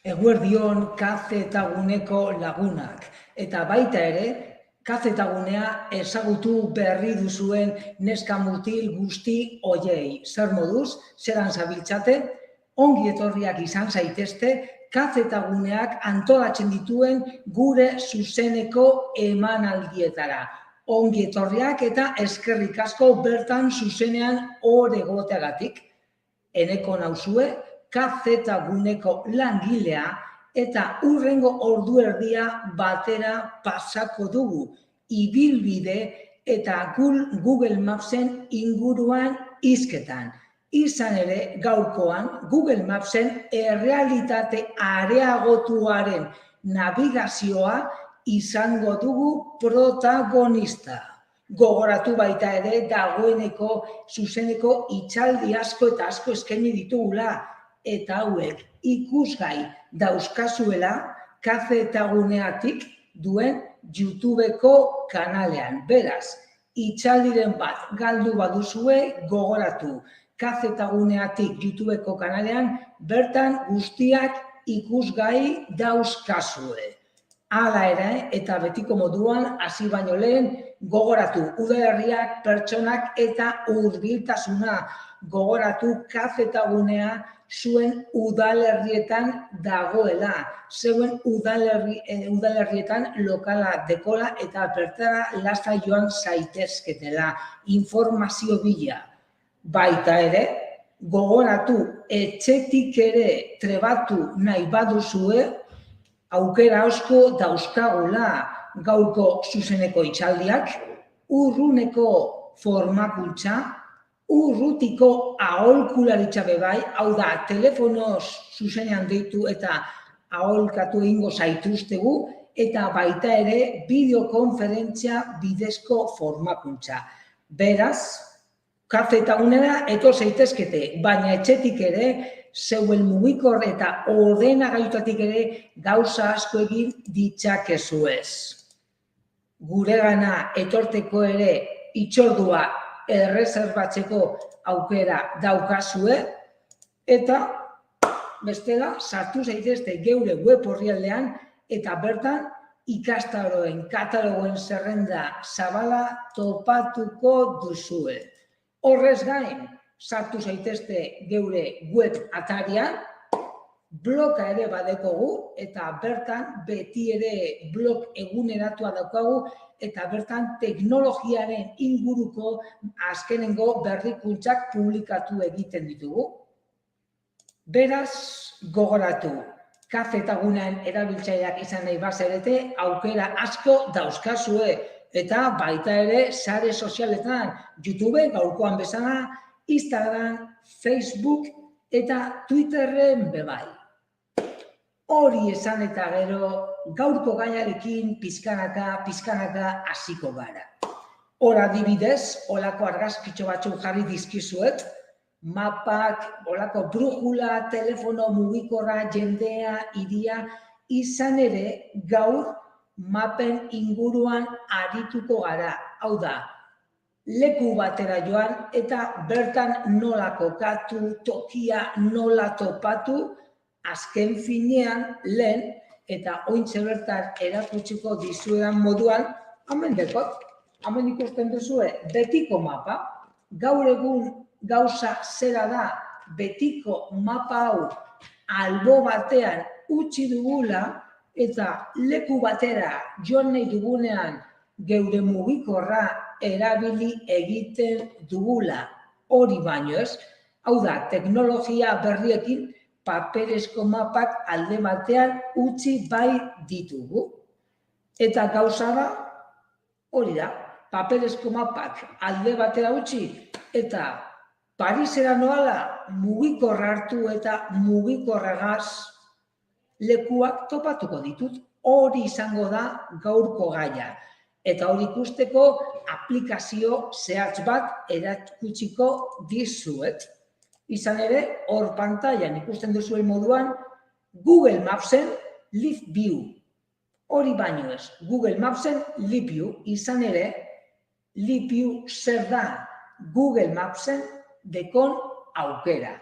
Eguerdion kazetaguneko lagunak. Eta baita ere, kazetagunea ezagutu berri duzuen neska mutil guzti hoiei. Zer moduz, zeran zabiltzate, ongi etorriak izan zaitezte, kazetaguneak antolatzen dituen gure zuzeneko emanaldietara. Ongi etorriak eta eskerrik asko bertan zuzenean hor egoteagatik. Eneko nauzue, kazetaguneko langilea eta hurrengo ordu erdia batera pasako dugu. Ibilbide eta Google Mapsen inguruan hizketan. Izan ere, gaurkoan Google Mapsen errealitate areagotuaren navigazioa izango dugu protagonista. Gogoratu baita ere dagoeneko zuzeneko hitzaldi asko eta asko eskaini ditugula eta hauek ikusgai dauzkazuela kazetaguneatik duen YouTubeko kanalean. Beraz, hitzaldiren bat galdu baduzue gogoratu kazetaguneatik YouTubeko kanalean bertan guztiak ikusgai dauzkazue. Hala ere, eta betiko moduan, hasi baino lehen, gogoratu udalerriak, pertsonak eta hurbiltasuna. Gogoratu kazetagunea zuen udalerrietan dagoela. Zeuen udalerrietan lokala dekola eta bertara lasai joan zaitezketela. Informazio bila. Baita ere, gogoratu etxetik ere trebatu nahi baduzue, aukera asko dauzkagula gaurko zuzeneko hitzaldiak, urruneko formakuntza, urrutiko aholkularitza bebai, hau da, telefonoz zuzenean deitu eta aholkatu egingo zaituztegu, eta baita ere bideokonferentzia bidezko formakuntza. Beraz, kazetagunera etor zaitezkete, baina etxetik ere, zeuen mugikor eta ordenagailutatik ere gauza asko egin ditzakezuez. Guregana etorteko ere hitzordua erreserbatzeko aukera daukazue eta bestela sartu zaitezte geure web orrialdean eta bertan ikastaroen katalogoen zerrenda zabala topatuko duzue. Horrez gain, sartu zaitezte geure web atarian, bloga ere badekogu eta bertan beti ere blog eguneratua daukagu eta bertan teknologiaren inguruko azkenengo berrikuntzak publikatu egiten ditugu. Beraz, gogoratu, kazetagunean erabiltzaileak izan nahi bazarete, aukera asko dauzkazue eta baita ere sare sozialetan, YouTube, gaurkoan bezala, Instagram, Facebook eta Twitterren bebai. Hori esan eta gero gaurko gaiarekin pizkanaka hasiko gara. Hor adibidez, holako argazkitxo batzuk jarri dizkizuet, mapak, holako brujula, telefono mugikorra, jendea, hiria, izan ere gaur mapen inguruan arituko gara. Hau da, leku batera joan eta bertan nola kokatu, tokia nola topatu, azken finean lehen eta ointxe bertan erakutsiko dizuedan moduan, hemen ikusten duzue betiko mapa, gaur egun gauza zera da betiko mapa hau albo batean utzi dugula eta leku batera joan nahi dugunean geure mugikorra erabili egiten dugula, hori baino ez. Hau da, teknologia berriekin paperezko mapak alde batean utzi bai ditugu. Eta gauza da, hori da, paperezko mapak alde batera utzi eta Parisera noala mugikorra hartu eta mugikorragaz lekuak topatuko ditut. Hori izango da gaurko gaia. Eta hori ikusteko aplikazio zehatz bat erakutsiko dizuet. Izan ere, hor pantailan ikusten duzuen moduan, Google Mapsen Live View. Hori baino ez, Google Mapsen Live View. Izan ere, Live View zer da Google Mapsen dekon aukera.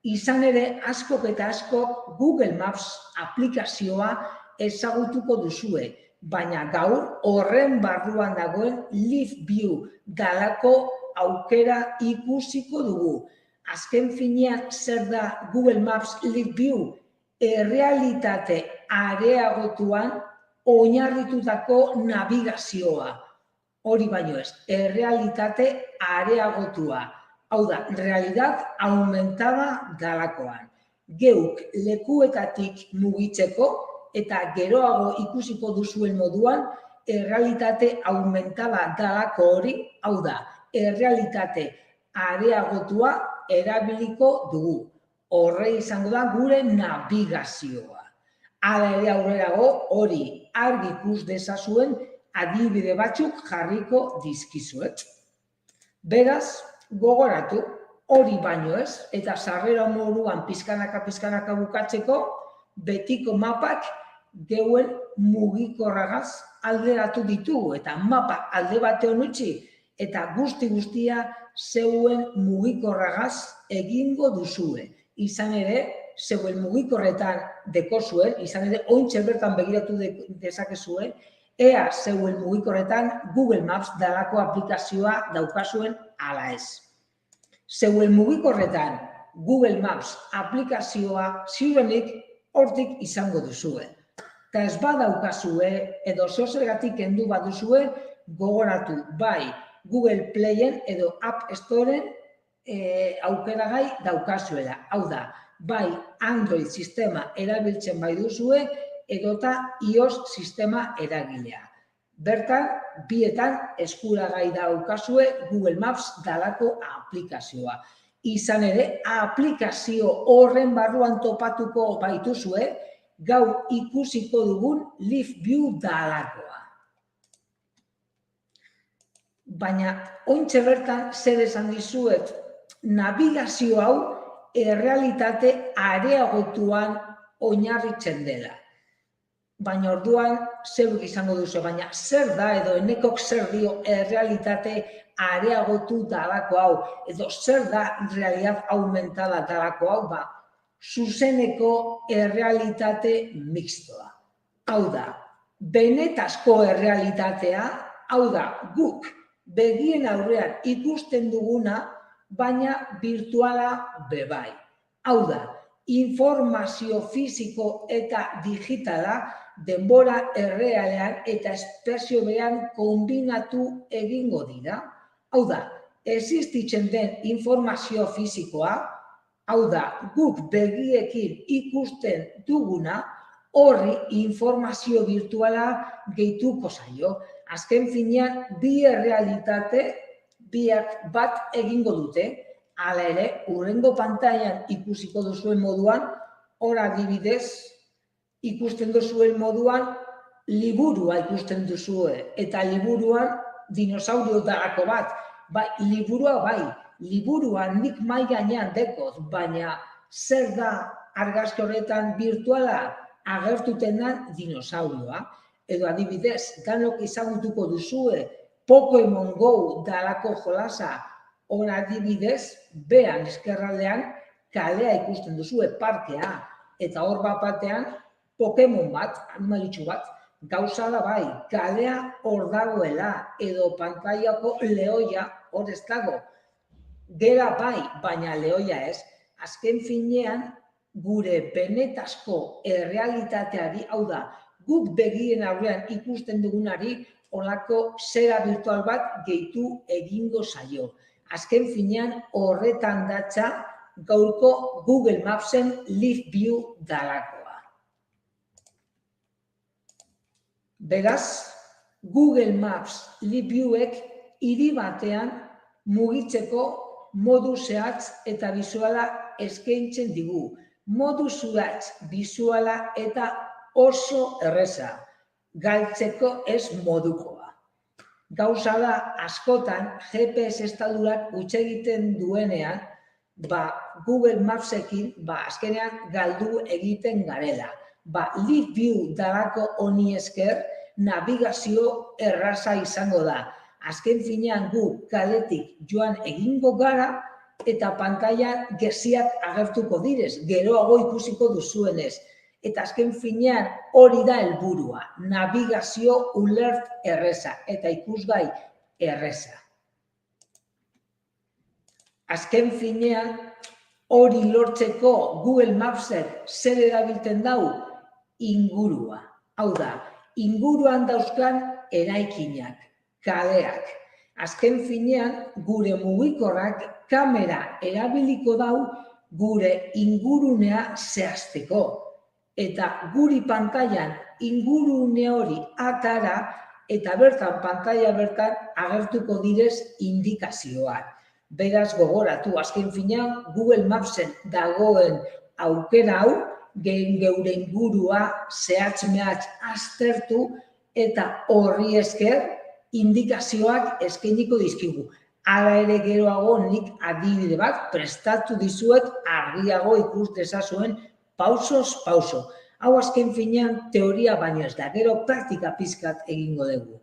Izan ere, askok eta askok Google Maps aplikazioa ezagutuko duzue, baina gaur horren barruan dagoen Live View dalako aukera ikusiko dugu. Azken finean zer da Google Maps Live View? Errealitate areagotuan oinarritutako navigazioa. Hori baino ez, errealitate areagotua. Hau da, realidad aumentada dalakoan. Geuk lekuetatik mugitzeko eta geroago ikusiko duzuen moduan, errealitate aumentada dalako hori, hau da, errealitate areagotua erabiliko dugu. Horre izango da gure navigazioa. Hala ere aurrerago hori argi ikus dezazuen adibide batzuk jarriko dizkizuet. Beraz, gogoratu, hori baino ez, eta sarrera moduan pizkanaka bukatzeko, betiko mapak geuen mugikorragaz alderatu ditugu, eta mapak alde batean utzi, eta guztia zeuen mugikorragaz egingo duzue. Izan ere, zeuen mugikorretan dekozuen, izan ere, ointxe bertan begiratu dezakezue, ea zeuen mugikorretan Google Maps dalako aplikazioa daukazuen ala ez. Zeuen mugikorretan Google Maps aplikazioa ziurrenik hortik izango duzue. Eta ez badaukazue edo zozergatik kendu baduzue gogoratu bai Google Playen edo App Storen aukeragai daukazuela. Hau da, bai Android sistema erabiltzen bai duzue edota iOS sistema eragilea. Bertan, bietan eskuragai daukazue Google Maps dalako aplikazioa. Izan ere, aplikazio horren barruan topatuko baituzue, gaur ikusiko dugun Live View dalakoa. Baina, oraintxe bertan zer esan dizuet, navigazio hau errealitate areagotuan oinarritzen dela. Baina orduan zeuk izango duzu, baina zer da edo enekok zer dio errealitate areagotu dalako hau, edo zer da realidad aumentada dalako hau, zuzeneko errealitate mixtoa. Hau da, benetazko errealitatea, hau da, guk begien aurrean ikusten duguna, baina virtuala bebai. Hau da, informazio fisiko eta digitala denbora errealean eta espresio berean kombinatu egingo dira. Hau da, existitzen den informazio fisikoa, hau da, guk begiekin ikusten duguna, horri informazio virtuala gehituko zaio. Azken finean, bi errealitate, biak bat egingo dute, hala ere, hurrengo pantailan ikusiko duzuen moduan, hor adibidez, ikusten duzuen moduan, liburua ikusten duzue, eta liburuan dinosaurio dalako bat, liburua nik mai gainean dekoz, baina zer da argazki horretan virtuala agertuten den dinosaurioa, edo adibidez, danok izagutuko duzue, Pokemon Go dalako jolasa, hor adibidez, behan eskerraldean kalea ikusten duzue, parkea, eta hor bat batean Pokemon bat, animalitxu bat, gauza da bai, kalea hor dagoela, edo pantailako lehoia hor ez dago. Gela bai, baina lehoia ez, azken finean gure benetazko errealitateari, hau da, guk begien aurrean ikusten dugunari, holako zera virtual bat gehitu egingo zaio. Azken finean horretan datza gaurko Google Mapsen Live View dalakoa. Beraz, Google Maps Live Viewek hiri batean mugitzeko modu zehatz eta bisuala eskaintzen digu. Modu zehatz, bisuala eta oso erreza. Galtzeko ez modukoa. Gauza da askotan GPS estaldurak huts egiten duenean, Google Mapsekin azkenean galdu egiten garela. Live View dalako honi esker navigazio erraza izango da. Azken finean gu kaletik joan egingo gara eta pantailan geziak agertuko direz, geroago ikusiko duzuenez. Eta azken finean hori da helburua, navigazio ulert erreza eta ikusgai erreza. Azken finean hori lortzeko Google Mapsek zer erabiltzen dau? Ingurua. Hau da, inguruan dauzkan eraikinak, kaleak. Azken finean gure mugikorrak kamera erabiliko dau gure ingurunea zehazteko. Eta guri pantailan ingurune hori atara eta bertan pantaila bertan agertuko direz indikazioak. Beraz gogoratu, azken finean Google Mapsen dagoen aukera hau, geure ingurua zehatz-mehatz aztertu eta horri esker indikazioak eskainiko dizkigu. Hala ere geroago nik adibide bat prestatu dizuet argiago ikus dezazuen pausoz pauso. Hau azken finean teoria baino ez da, gero praktika pizkat egingo dugu.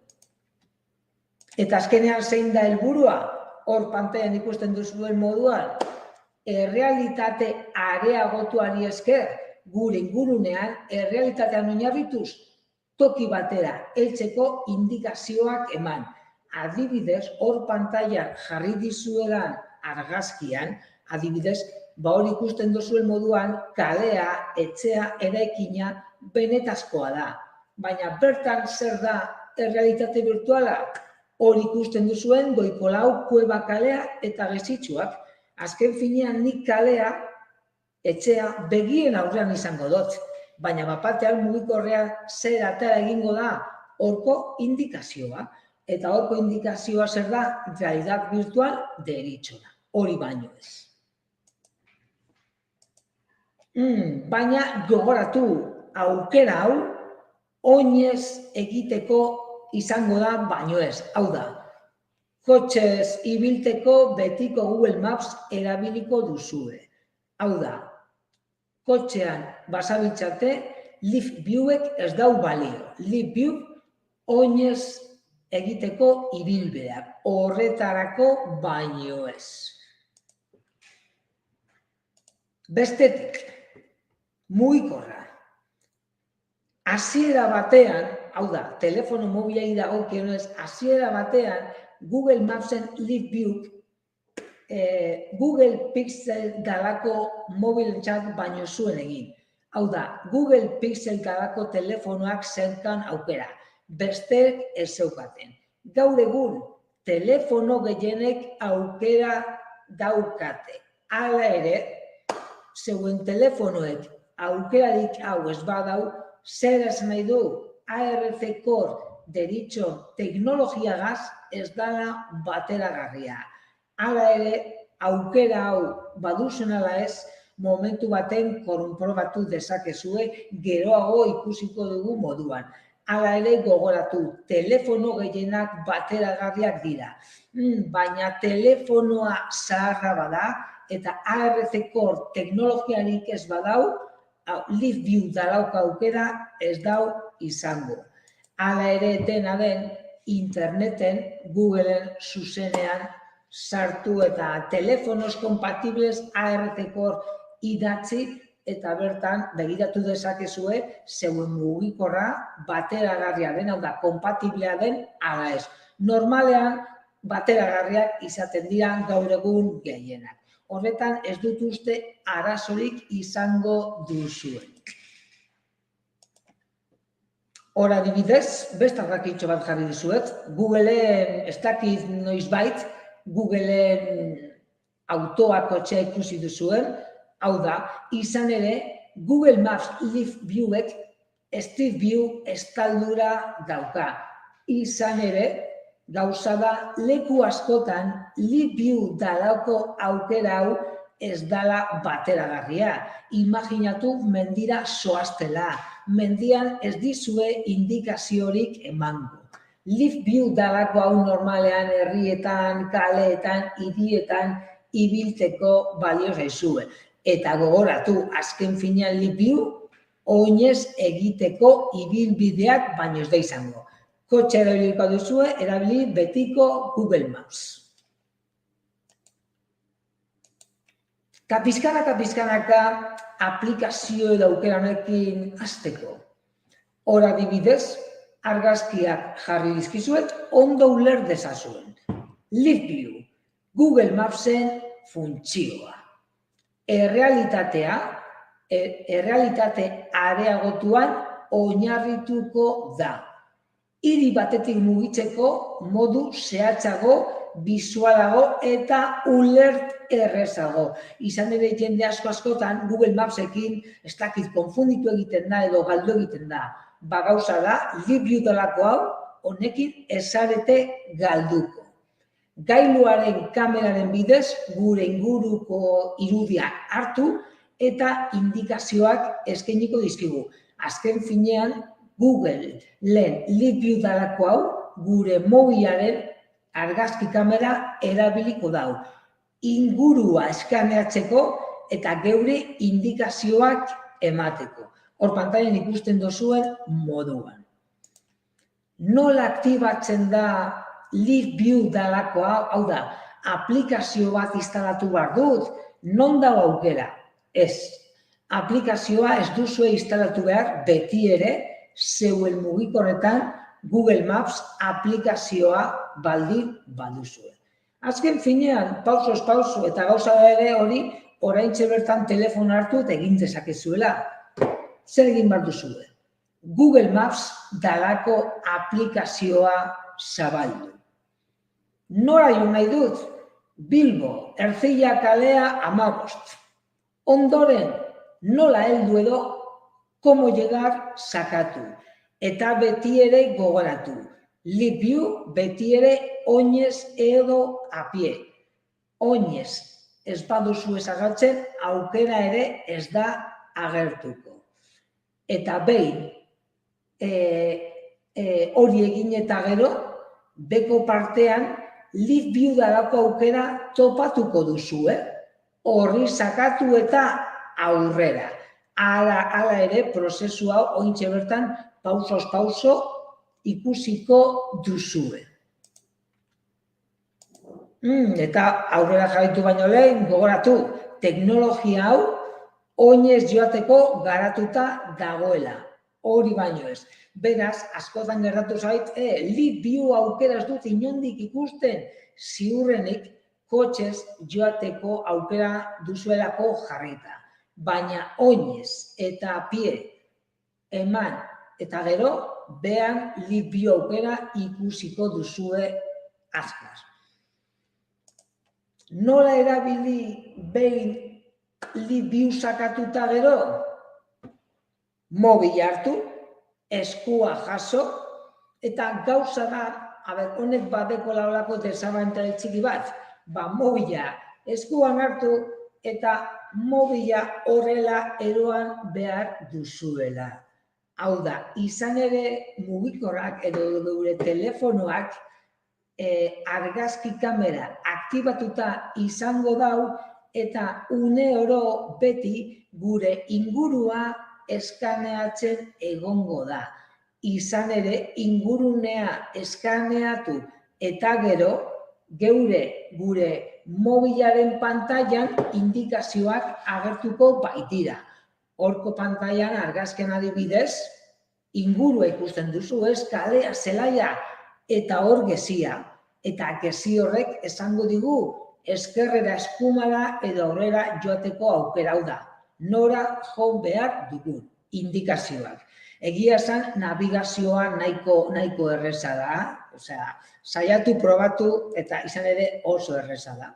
Eta azkenean zein da helburua? Hor pantailan ikusten duzuen moduan, errealitate areagotuari esker, gure ingurunean, errealitatean oinarrituz, toki batera heltzeko indikazioak eman. Adibidez, hor pantailan jarri dizuedan argazkian, adibidez, hor ikusten duzuen moduan, kalea, etxea, eraikina benetazkoa da. Baina bertan zer da errealitate virtuala? Hor ikusten duzuen Goikolau, Kueba kalea eta Gezitsuak. Azken finean nik kalea, etxea, begien aurrean izango dut. Baina bapatean mugikorrean zer atera egingo da? Horko indikazioa. Eta horko indikazioa zer da? Realitat virtual deritzona. Hori baino ez. Baina gogoratu, aukera hau, oinez egiteko izango da baino ez. Hau da, kotxez ibilteko betiko Google Maps erabiliko duzue. Hau da, kotxean basabiltzate, Live Viewek ez dau balio. Live View oinez egiteko ibilbideak. Horretarako baino ez. Bestetik, mugikorra. Hasiera batean, hau da, telefono mobilei dagokionez, hasiera batean Google Mapsen Live View Google Pixel dalako mobilentzat baino zuen egin. Hau da, Google Pixel dalako telefonoak zeukan aukera, besteek ez zeukaten. Gaur egun, telefono gehienek aukera daukate. Hala ere, zeuen telefonoek aukerarik hau ez badau, zer esan nahi du? ARC Core deritzon teknologiagaz ez dala bateragarria. Hala ere, aukera hau baduzen ala ez, momentu baten konprobatu dezakezue, geroago ikusiko dugu moduan. Hala ere gogoratu, telefono gehienak bateragarriak dira. Baina telefonoa zaharra bada, eta ARC Core teknologiarik ez badau, Live View dalauka aukera ez dau izango. Hala ere dena den, interneten, Googleen zuzenean sartu eta telefonos kompatibles ARC Core idatzi eta bertan begiratu dezakezue zeuen mugikorra bateragarria den, hau da, kompatiblea den ala ez. Normalean bateragarriak izaten dira gaur egun gehienak. Horretan ez dut uste arazorik izango duzuenik. Hor adibidez, beste arrakitxo bat jarri dizuet, Googleen, ez dakit noizbait, Googleen autoa kotxea ikusi duzuen, hau da, izan ere, Google Maps Live Viewek Street View estaldura dauka. Izan ere, gauza da, leku askotan Live View dalauko aukera hau ez dala bateragarria. Imaginatu mendira zoaztela, mendian ez dizue indikaziorik emango. Live View dalako hau normalean herrietan, kaleetan, hirietan ibiltzeko balio zaizue. Eta gogoratu, azken finean Live View oinez egiteko ibilbideak baino ez da izango. Kotxe erabiliko duzue, erabili betiko Google Maps. Eta pizkanaka aplikazio edo aukera honekin hasteko. Hor adibidez, argazkiak jarri dizkizuet, ondo uler dezazuen. Live View, Google Mapsen funtzioa. Errealitate areagotuan oinarrituko da. Hiri batetik mugitzeko modu zehatzago, bisualago eta ulert errezago. Izan ere jende askotan Google Mapsekin ez dakit konfunditu egiten da edo galdu egiten da. Gauza da, Live View delako hau, honekin ezarete galduko. Gailuaren kameraren bidez gure inguruko irudiak hartu eta indikazioak eskainiko dizkigu. Azken finean, Google lehen Live View delako hau gure mobilaren argazki kamera erabiliko dau. Ingurua eskaneatzeko eta geure indikazioak emateko. Hor pantailan ikusten duzuen moduan. Nola aktibatzen da Live View delakoa, hau da, aplikazio bat instalatu behar dut, non dago aukera? Ez, aplikazioa ez duzue instalatu behar beti ere zeuen mugikorretan Google Maps aplikazioa baldin baduzue. Azken finean, pausoz pauso eta gauza ere hori oraintxe bertan telefono hartu eta egin dezakezuela. Zer egin behar duzue? Google Maps dalako aplikazioa zabaldu. Nora jo nahi dut? Bilbo, Ercilla kalea 15. Ondoren, nola heldu edo, komo llegar sakatu. Eta beti ere gogoratu. Live View beti ere oinez edo a pie. Oinez ez baduzu ezagatzen, aukera ere ez da agertuko. Eta behin hori egin eta gero, beko partean Live View dalako aukera topatuko duzu, horri sakatu eta aurrera. Hala ere, prozesu hau ointxe bertan pausoz pauso ikusiko duzue. Eta aurrera jarraitu baino lehen, gogoratu, teknologia hau oinez joateko garatuta dagoela. Hori baino ez. Beraz, askotan gertatu zait, Live View aukera ez dut inondik ikusten, ziurrenik kotxez joateko aukera duzuelako jarrita. Baina oinez eta pie eman eta gero, behan Live View aukera ikusiko duzue azkar. Nola erabili behin Live View sakatuta gero? Mobil hartu, eskua jaso, eta gauza da, honek badeko laulako desabantailu txiki bat, mobila eskuan hartu eta mobila horrela eroan behar duzuela. Hau da, izan ere mugikorrak edo gure telefonoak argazki kamera aktibatuta izango dau eta une oro beti gure ingurua eskaneatzen egongo da. Izan ere, ingurunea eskaneatu eta gero, gure mobilaren pantailan indikazioak agertuko baitira. Horko pantailan argazken adibidez, ingurua ikusten duzu, kalea, zelaia, eta hor gezia. Eta gezi horrek esango digu, eskerrera eskumara edo aurrera joateko aukera hau da. Nora jo behar dugun, indikazioak. Egia esan, navigazioa nahiko erreza da. Saiatu, probatu eta izan ere oso erreza da.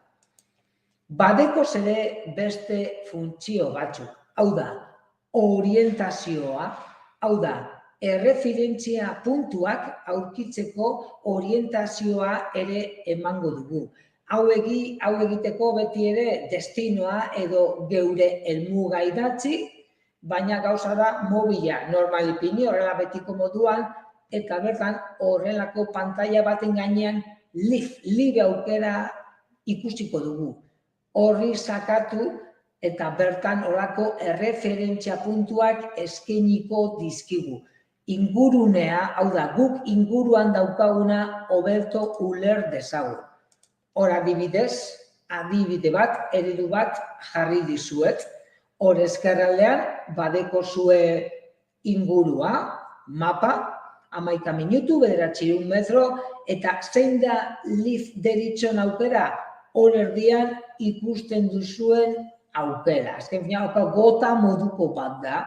Badeko ere beste funtzio batzuk. Hau da, orientazioa, hau da, erreferentzia puntuak aurkitzeko orientazioa ere emango dugu. Hau egiteko beti ere destinoa edo geure helmuga idatzi, baina gauza da mobila normal ipini horrela betiko moduan, eta bertan horrelako pantaila baten gainean live aukera ikusiko dugu. Horri sakatu eta bertan horrako erreferentzia puntuak eskainiko dizkigu. Ingurunea, hau da, guk inguruan daukaguna hobeto uler dezagun. Hor adibidez, adibide bat, eredu bat jarri dizuet. Hor ezkerraldean badeko zue ingurua, mapa, 11 minutu, 900 metro, eta zein da lift deritzon aukera, hor erdian ikusten duzuen aukera. Azken finean, gota moduko bat da.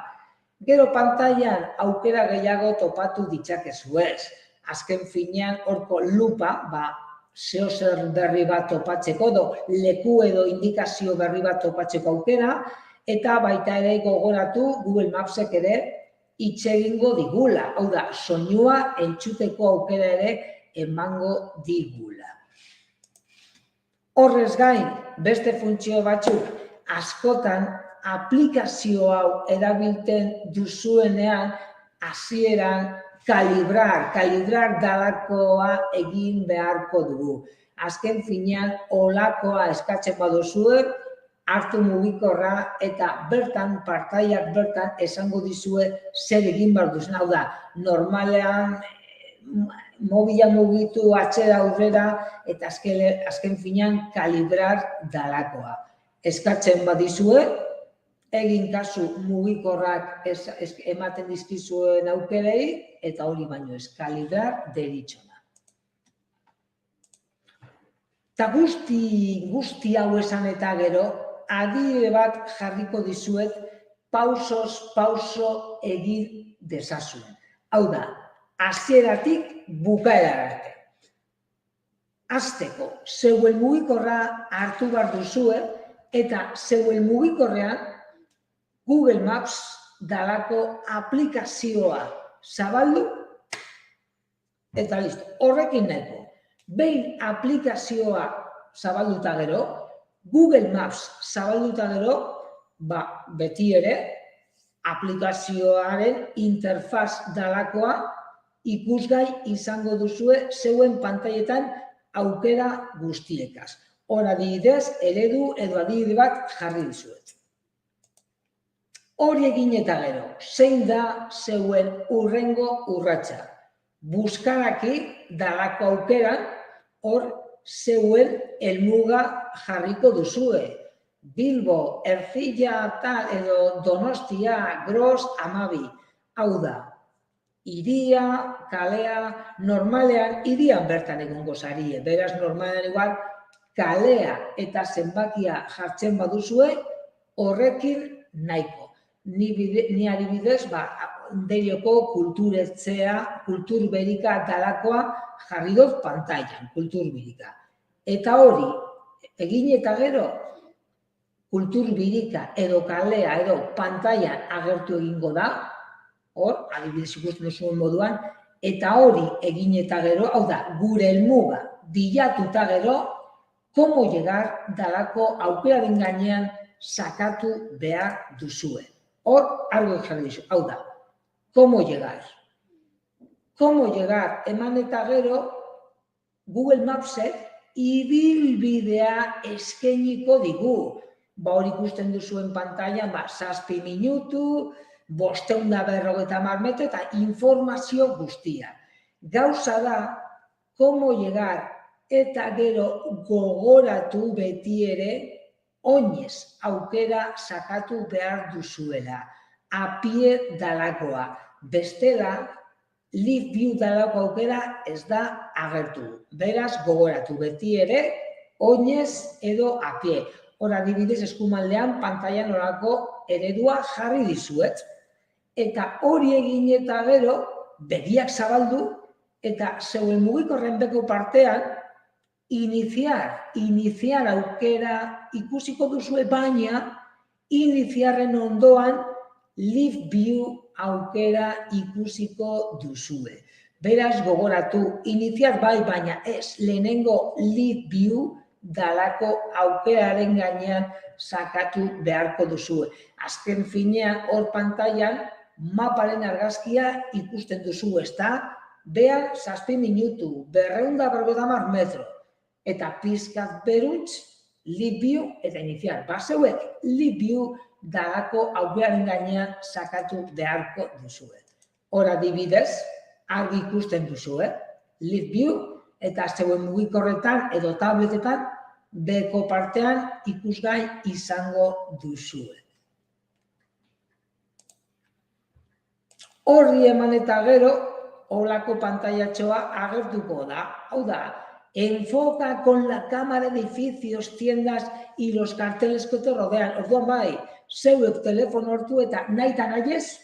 Gero pantailan aukera gehiago topatu ditzakezu ez. Azken finean, horko lupa, zeo zer berri bat topatzeko, leku edo indikazio berri bat topatzeko aukera, eta baita ere gogoratu Google Mapsek ere hitz egingo digula. Hau da, soinua entzuteko aukera ere emango digula. Horrez gain, beste funtzio batzuk askotan aplikazio hau erabiltzen duzuenean hasieran kalibrar dalakoa egin beharko dugu. Azken finean, olakoa eskatzen baduzue, hartu mugikorra eta bertan, partaiak bertan esango dizue zer egin behar duzen. Hau da, normalean mobila mugitu atzera aurrera eta azken finean kalibrar dalakoa. Eskatzen badizue, egin kasu mugikorrak ematen dizkizuen aukerei, eta hori baino ez, kalibrar deritzona. Eta guzti hau esan eta gero, adibide bat jarriko dizuet, pausoz pauso egin dezazuen. Hau da, hasieratik bukaera arte. Hasteko, zeuen mugikorra hartu behar duzue, eta zeuen mugikorrean Google Maps dalako aplikazioa zabaldu, eta listo, horrekin nahiko. Behin aplikazioa zabalduta gero, Google Maps zabalduta gero, beti ere, aplikazioaren interfaz dalakoa ikusgai izango duzue zeuen pantailetan aukera guztiekaz. Hor adibidez, eredu edo adibide bat jarri dizuet. Hori egin eta gero, zein da zeuen hurrengo urratsa. Buskaraki dalako aukeran, hor zeuen helmuga jarriko duzue. Bilbo, Ercilla, tal, edo Donostia, Gros, Amabi. Hau da, hiria, kalea, normalean hirian bertan egongo zarie. Beraz, normalean igual, kalea eta zenbakia jartzen baduzue, horrekin nahiko. Ni adibidez, Derioko kulturetzea, kulturberika dalakoa jarri dut pantailan, kulturbirika. Eta hori, egin eta gero, kulturbirika edo kalea edo pantailan agertu egingo da, hor, adibidez ikusten duzuen moduan, eta hori egin eta gero, hau da, gure helmuga bilatuta gero, komo llegar dalako aukeraren gainean sakatu behar duzue. Hor, argo jarri dizu, hau da, komo llegar. Komo llegar, eman eta gero, Google Mapsek ibilbidea eskainiko digu. Hor ikusten duzuen pantailan, 7 minutu, 550 metro eta informazio guztia. Gauza da, komo llegar eta gero gogoratu beti ere, oinez aukera sakatu behar duzuela. Apie dalakoa. Bestela, Live View dalako aukera ez da agertu. Beraz, gogoratu beti ere, oinez edo apie. Hor adibidez eskumaldean pantailan horako eredua jarri dizuet. Eta hori egin eta gero, begiak zabaldu, eta zeuen mugikorren beko partean, iniciar aukera ikusiko duzue, baina iniciarren ondoan Live View aukera ikusiko duzue. Beraz, gogoratu, iniciar bai, baina ez, lehenengo Live View dalako aukeraren gainean sakatu beharko duzue. Azken finean, hor pantailan, maparen argazkia ikusten duzu, ezta? Behar 7 minutu, 250 metro. Eta pizkat beruntz, Live View eta iniciar. Zeuek, Live View dalako aukeraren gainean sakatu beharko duzue. Hor adibidez, argi ikusten duzue, Live View eta zeuen mugikorretan edo tabletetan beko partean ikusgai izango duzue. Horri eman eta gero, holako pantailatxoa agertuko da. Hau da, enfoca con la cámara edificios, tiendas y los carteles que te rodean. Orduan bai, zeuek telefono hartu eta nahi eta nahiez,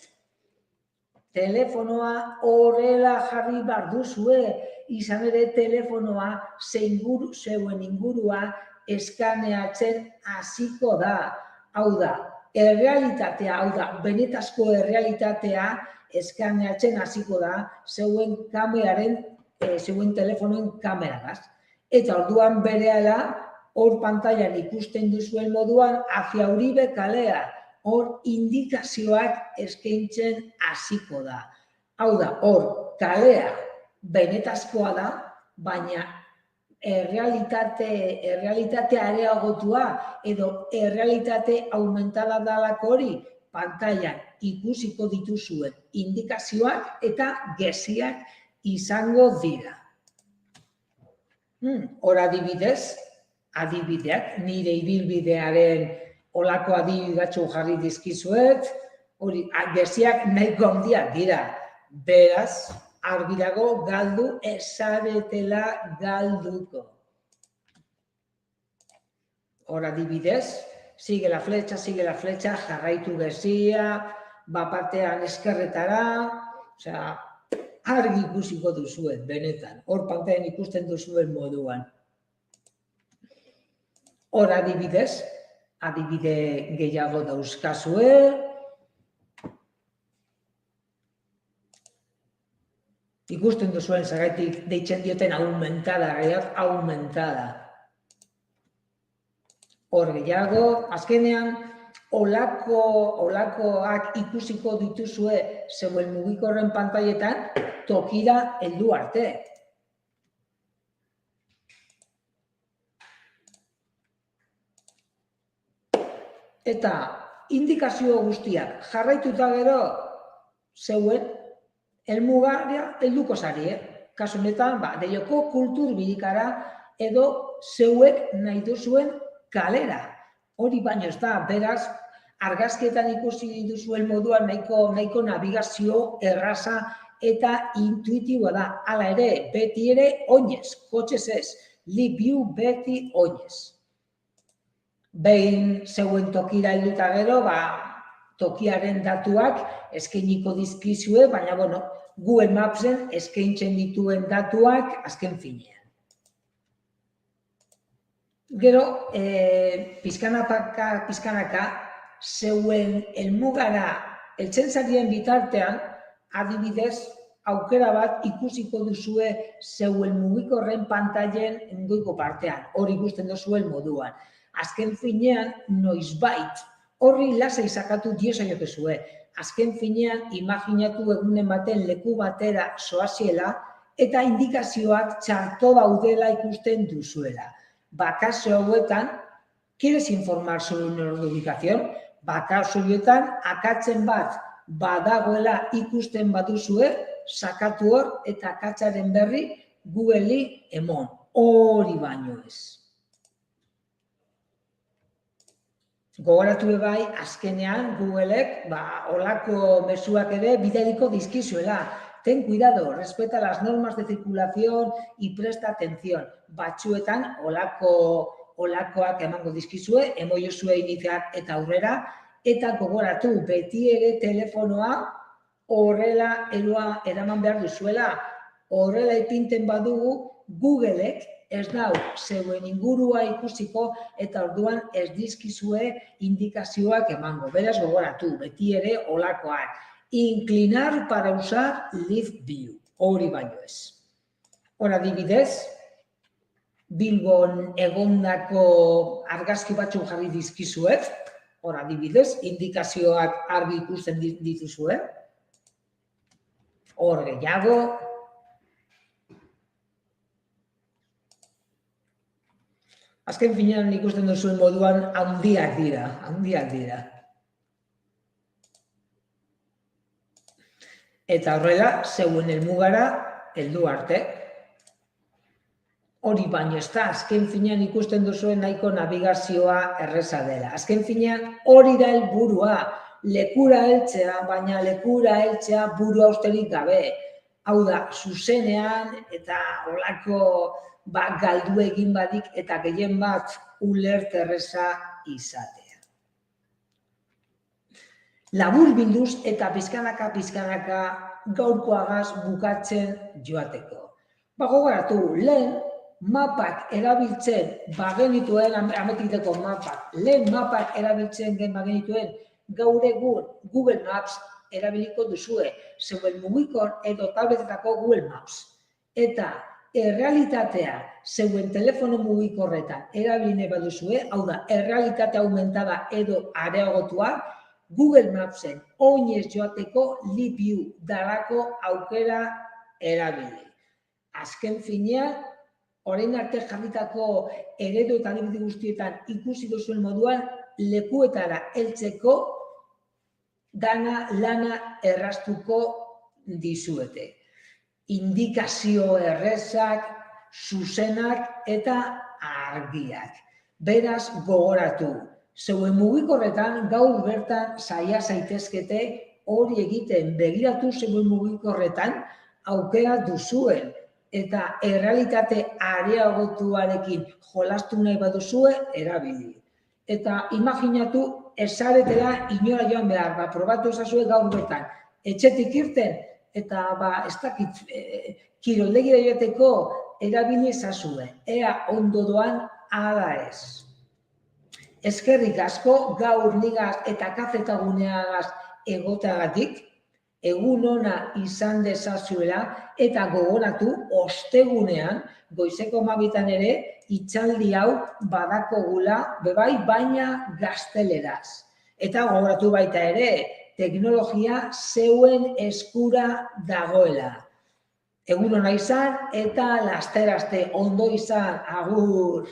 telefonoa horrela jarri behar duzue, izan ere telefonoa zeuen ingurua eskaneatzen hasiko da. Hau da, errealitatea, hau da, benetazko errealitatea eskaneatzen hasiko da zeuen telefonoen kameragaz. Eta orduan berehala, hor pantailan ikusten duzuen moduan, hacia Uribe kalea, hor indikazioak eskaintzen hasiko da. Hau da, hor kalea benetazkoa da, baina errealitatea areagotua edo errealitate aumentada dalako hori pantailan ikusiko dituzuen indikazioak eta geziak izango dira. Hor adibideak, nire ibilbidearen olako adibidatxo jarri dizkizuet, hori geziak nahiko handiak dira. Beraz, argi dago galdu ezaretela galduko. Hor adibidez, sigue la flecha, jarraitu gezia, bapatean eskerretara, argi ikusiko duzuen, benetan, hor pantailan ikusten duzuen moduan. Hor adibidez, adibide gehiago dauzkazue, ikusten duzuen zergatik deitzen dioten aumentada, aumentada. Hor gehiago, azkenean, olakoak ikusiko dituzue zeuen mugikorren pantailetan tokira heldu arte. Eta indikazio guztiak jarraituta gero zeuen helmugara helduko zari, kasu honetan, Deioko kultur birikara edo zeuek nahi duzuen kalera. Hori baino ez da, beraz, argazkietan ikusi dituzuen moduan nahiko navigazio erraza eta intuitiboa da. Hala ere, beti ere oinez, kotxez ez, Live View beti oinez. Behin zeuen tokira helduta gero, tokiaren datuak eskainiko dizkizue, baina, Google Mapsen eskaintzen dituen datuak azken finean. Gero, pizkanaka, zeuen helmugara heltzen zarien bitartean, adibidez, aukera bat ikusiko duzue zeuen mugikorren pantailen goiko partean, hori ikusten duzuen moduan. Azken finean, noizbait, horri lasai sakatu diezaiokezue. Azken finean, imaginatu egunen baten leku batera zoaziela eta indikazioak txarto daudela ikusten duzuela. Kasu hauetan, ¿quieres informar sobre una ubicación? Kasu hauetan, akatzen bat badagoela ikusten baduzue, sakatu hor eta akatzaren berri Googleri emon. Hori baino ez. Gogoratu bai, azkenean Googleek olako mezuak ere bidaliko dizkizuela. Ten cuidado, respeta las normas de circulación y presta atención. Batzuetan olakoak emango dizkizue, emoiozue iniciar eta aurrera, eta gogoratu, beti ere telefonoa horrela eraman behar duzuela. Horrela ipinten badugu, Googleek ez dau zeuen ingurua ikusiko eta orduan ez dizkizue indikazioak emango. Beraz gogoratu, beti ere olakoak. Inclinar para usar Live View. Hori baino ez. Hor adibidez, Bilbon egondako argazki batzuk jarri dizkizuet. Hor adibidez, indikazioak argi ikusten dituzue. Hor gehiago. Azken finean ikusten duzuen moduan handiak dira. Eta horrela, zeuen helmugara heldu arte. hori baino ez da, azken finean ikusten duzuen nahiko navigazioa erreza dela. Azken finean hori da helburua, lekura heltzea, baina lekura heltzea burua usterik gabe. Hau da, zuzenean eta olako galdu egin badik eta gehien bat ulert erreza izatea. Labur bilduz eta pizkanaka gaurkoagaz bukatzen joateko. Gogoratu, lehen mapak erabiltzen bagenituen, ametiteko mapak, lehen mapak erabiltzen bagenituen gaur egun Google Maps erabiliko duzue, zeuen mugikor edo tabletetako Google Maps. Eta errealitatea zeuen telefono mugikorretan erabiline baduzue, hau da, errealitate aumentada edo areagotua, Google Mapsen oinez joateko Leap You dalako aukera erabili. Azken finean, orain arte jarritako eredu eta adibide guztietan ikusi duzuen moduan, lekuetara heltzeko lana erraztuko dizuete. Indikazio errezak, zuzenak eta argiak. Beraz, gogoratu. Zeuen mugikorretan gaur bertan saia zaitezkete hori egiten, begiratu zeuen mugikorretan aukera duzuen eta errealitate areagotuarekin jolastu nahi baduzue erabili. Eta imaginatu ezaretela inora joan behar, probatu ezazue gaur bertan. Etxetik irten eta ez dakit kiroldegira joateko erabili ezazue. Ea ondo doan ala ez. Eskerrik asko gaur nigaz eta kafetaguneagaz egoteagatik, egun ona izan dezazuela eta gogoratu ostegunean, goizeko 12 ere, hitzaldi hau badakogula, bebai, baina gazteleraz. Eta gogoratu baita ere, teknologia zeuen eskura dagoela. Egun ona izan eta laster ondo izan, agur!